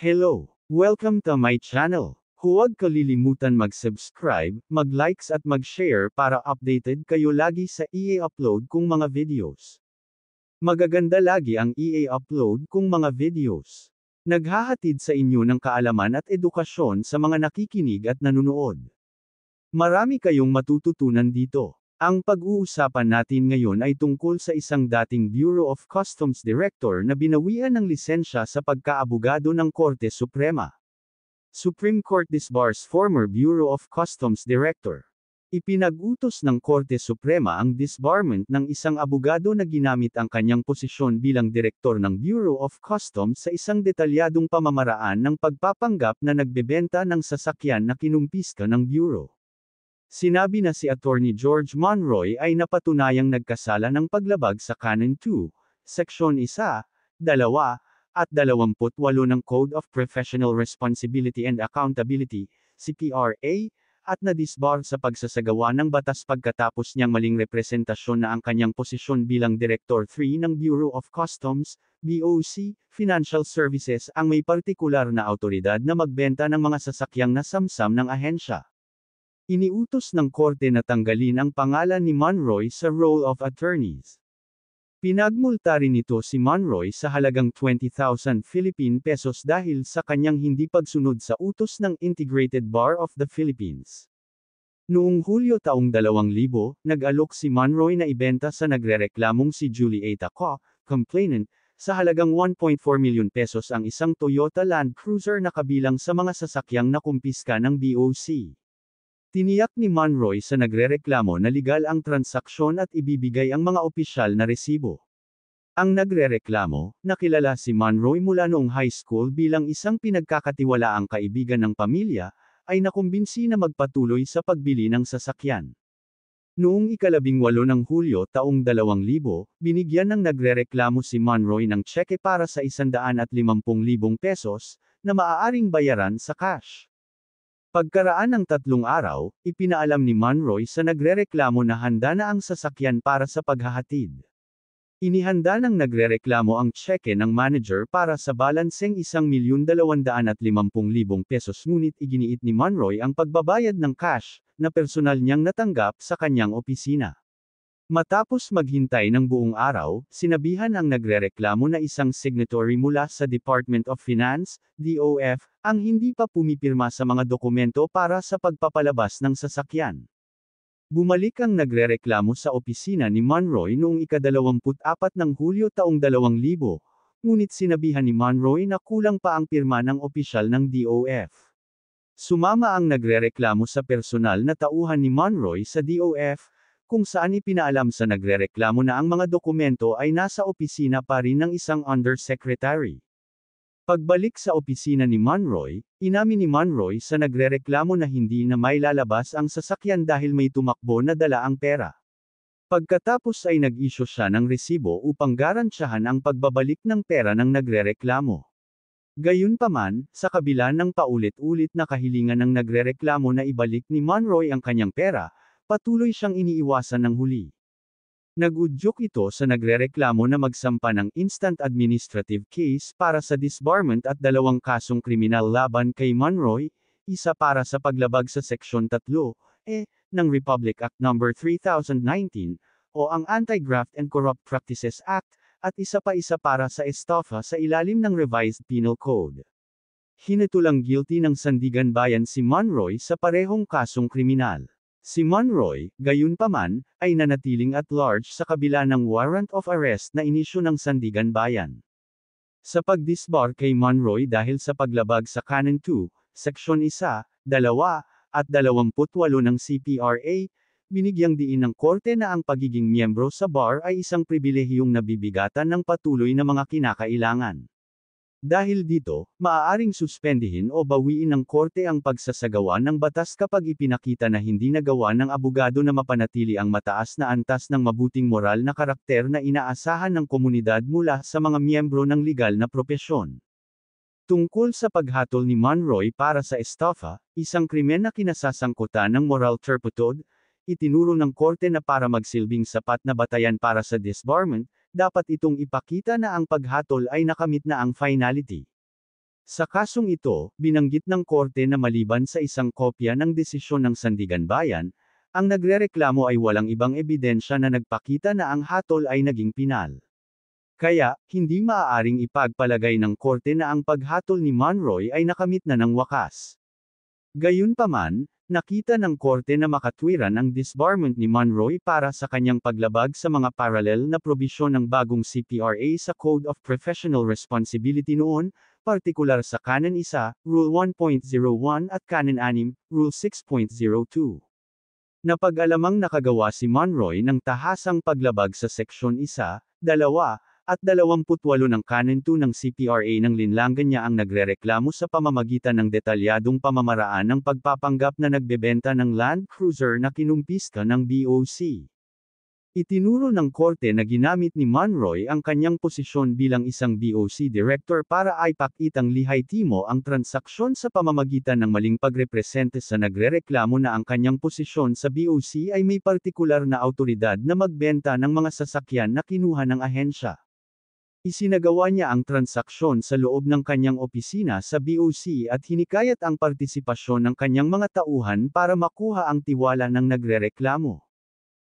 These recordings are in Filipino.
Hello! Welcome to my channel. Huwag kalilimutan mag-subscribe, mag-likes at mag-share para updated kayo lagi sa i-upload kong mga videos. Magaganda lagi ang i-upload kong mga videos. Naghahatid sa inyo ng kaalaman at edukasyon sa mga nakikinig at nanunood. Marami kayong matututunan dito. Ang pag-uusapan natin ngayon ay tungkol sa isang dating Bureau of Customs Director na binawian ng lisensya sa pagkaabogado ng Korte Suprema. Supreme Court disbars former Bureau of Customs Director. Ipinag-utos ng Korte Suprema ang disbarment ng isang abogado na ginamit ang kanyang posisyon bilang direktor ng Bureau of Customs sa isang detalyadong pamamaraan ng pagpapanggap na nagbebenta ng sasakyan na kinumpiska ng Bureau. Sinabi na si Attorney George Monroy ay napatunayang nagkasala ng paglabag sa Canon 2, Seksyon 1, 2, at 28 ng Code of Professional Responsibility and Accountability, CPRA, at nadisbar sa pagsasagawa ng batas pagkatapos niyang maling representasyon na ang kanyang posisyon bilang Director 3 ng Bureau of Customs, BOC, Financial Services ang may partikular na autoridad na magbenta ng mga sasakyang nasamsam ng ahensya. Iniutos ng korte na tanggalin ang pangalan ni Monroy sa Roll of Attorneys. Pinagmulta rin ito si Monroy sa halagang 20,000 Philippine pesos dahil sa kanyang hindi pagsunod sa utos ng Integrated Bar of the Philippines. Noong Hulyo taong 2000, nag-alok si Monroy na ibenta sa nagrereklamong si Julieta Ko, complainant, sa halagang 1.4 milyon pesos ang isang Toyota Land Cruiser na kabilang sa mga sasakyang nakumpiska ng BOC. Tiniyak ni Monroy sa nagrereklamo na legal ang transaksyon at ibibigay ang mga opisyal na resibo. Ang nagrereklamo, nakilala si Monroy mula noong high school bilang isang pinagkakatiwalaang kaibigan ng pamilya, ay nakumbinsi na magpatuloy sa pagbili ng sasakyan. Noong ika-18 ng Hulyo taong 2000, binigyan ng nagrereklamo si Monroy ng tseke para sa 150,000 pesos, na maaaring bayaran sa cash. Pagkaraan ng 3 araw, ipinaalam ni Monroy sa nagrereklamo na handa na ang sasakyan para sa paghahatid. Inihanda ng nagrereklamo ang tseke ng manager para sa balanseng 1,250,000 pesos ngunit iginiit ni Monroy ang pagbabayad ng cash, na personal niyang natanggap sa kanyang opisina. Matapos maghintay ng buong araw, sinabihan ang nagrereklamo na isang signatory mula sa Department of Finance, DOF, ang hindi pa pumipirma sa mga dokumento para sa pagpapalabas ng sasakyan. Bumalik ang nagrereklamo sa opisina ni Monroy noong ika-24 ng Hulyo taong 2000, ngunit sinabihan ni Monroy na kulang pa ang pirma ng opisyal ng DOF. Sumama ang nagrereklamo sa personal na tauhan ni Monroy sa DOF, kung saan ipinaalam sa nagrereklamo na ang mga dokumento ay nasa opisina pa rin ng isang undersecretary. Pagbalik sa opisina ni Monroy, inamin ni Monroy sa nagrereklamo na hindi na mailalabas ang sasakyan dahil may tumakbo na dala ang pera. Pagkatapos ay nag-issue siya ng resibo upang garantyahan ang pagbabalik ng pera ng nagrereklamo. Gayunpaman, sa kabila ng paulit-ulit na kahilingan ng nagrereklamo na ibalik ni Monroy ang kanyang pera, patuloy siyang iniiwasan ng huli. Nag-udyok ito sa nagrereklamo na magsampa ng instant administrative case para sa disbarment at 2 kasong kriminal laban kay Monroy, isa para sa paglabag sa Seksyon 3, ng Republic Act No. 3019, o ang Anti-Graft and Corrupt Practices Act, at isa para sa estafa sa ilalim ng Revised Penal Code. Hinatulang guilty ng Sandigan Bayan si Monroy sa parehong kasong kriminal. Si Monroy, gayunpaman, ay nanatiling at large sa kabila ng warrant of arrest na inisyu ng Sandigan Bayan. Sa pagdisbar kay Monroy dahil sa paglabag sa Canon 2, Seksyon 1, 2, at 28 ng CPRA, binigyang diin ng korte na ang pagiging miyembro sa bar ay isang pribilehiyong nabibigatan ng patuloy na mga kinakailangan. Dahil dito, maaaring suspendihin o bawiin ng korte ang pagsasagawa ng batas kapag ipinakita na hindi nagawa ng abogado na mapanatili ang mataas na antas ng mabuting moral na karakter na inaasahan ng komunidad mula sa mga miyembro ng legal na propesyon. Tungkol sa paghatol ni Monroy para sa estafa, isang krimen na kinasasangkutan ng moral turpitude, itinuro ng korte na para magsilbing sapat na batayan para sa disbarment, dapat itong ipakita na ang paghatol ay nakamit na ang finality. Sa kasong ito, binanggit ng korte na maliban sa isang kopya ng desisyon ng Sandigan Bayan, ang nagrereklamo ay walang ibang ebidensya na nagpakita na ang hatol ay naging pinal. Kaya, hindi maaaring ipagpalagay ng korte na ang paghatol ni Monroy ay nakamit na ng wakas. Gayunpaman, nakita ng korte na makatwiran ang disbarment ni Monroy para sa kanyang paglabag sa mga parallel na probisyon ng bagong CPRA sa Code of Professional Responsibility noon, partikular sa Canon 1, Rule 1.01 at Canon 6, Rule 6.02. Napag-alamang nakagawa si Monroy ng tahasang paglabag sa Seksyon 1, 2, at 28 ng Canon 2 ng CPRA nang linlangan niya ang nagrereklamo sa pamamagitan ng detalyadong pamamaraan ng pagpapanggap na nagbebenta ng Land Cruiser na kinumpiska ng BOC. Itinuro ng korte na ginamit ni Monroy ang kanyang posisyon bilang isang BOC director para ipakitang lihitimo ang transaksyon sa pamamagitan ng maling pagrepresente sa nagrereklamo na ang kanyang posisyon sa BOC ay may partikular na awtoridad na magbenta ng mga sasakyan na kinuha ng ahensya. Isinagawa niya ang transaksyon sa loob ng kanyang opisina sa BOC at hinikayat ang partisipasyon ng kanyang mga tauhan para makuha ang tiwala ng nagrereklamo.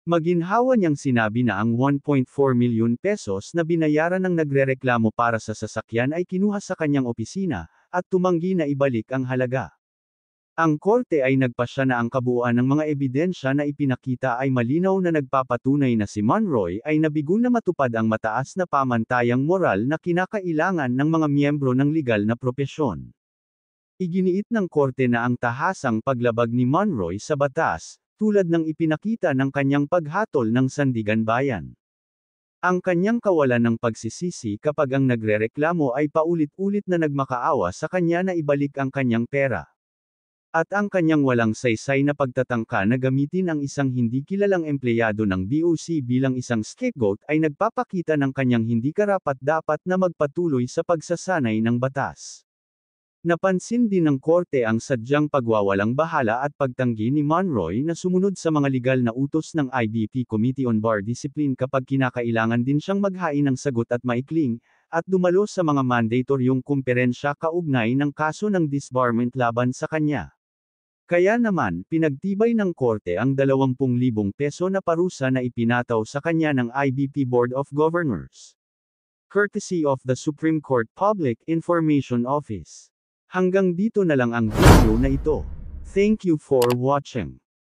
Maginhawa niyang sinabi na ang 1.4 milyon pesos na binayaran ng nagrereklamo para sa sasakyan ay kinuha sa kanyang opisina, at tumanggi na ibalik ang halaga. Ang korte ay nagpasya na ang kabuuan ng mga ebidensya na ipinakita ay malinaw na nagpapatunay na si Monroy ay nabigo na matupad ang mataas na pamantayang moral na kinakailangan ng mga miyembro ng legal na propesyon. Iginiit ng korte na ang tahasang paglabag ni Monroy sa batas, tulad ng ipinakita ng kanyang paghatol ng Sandigan Bayan. Ang kanyang kawalan ng pagsisisi kapag ang nagrereklamo ay paulit-ulit na nagmakaawa sa kanya na ibalik ang kanyang pera. At ang kanyang walang saysay na pagtatangka na gamitin ang isang hindi kilalang empleyado ng BOC bilang isang scapegoat ay nagpapakita ng kanyang hindi karapat-dapat na magpatuloy sa pagsasanay ng batas. Napansin din ng korte ang sadyang pagwawalang bahala at pagtanggi ni Monroy na sumunod sa mga legal na utos ng IBP Committee on Bar Discipline kapag kinakailangan din siyang maghain ng sagot at maikling, at dumalo sa mga mandatoryong kumperensya kaugnay ng kaso ng disbarment laban sa kanya. Kaya naman, pinagtibay ng korte ang 20,000 peso na parusa na ipinataw sa kanya ng IBP Board of Governors. Courtesy of the Supreme Court Public Information Office. Hanggang dito na lang ang video na ito. Thank you for watching.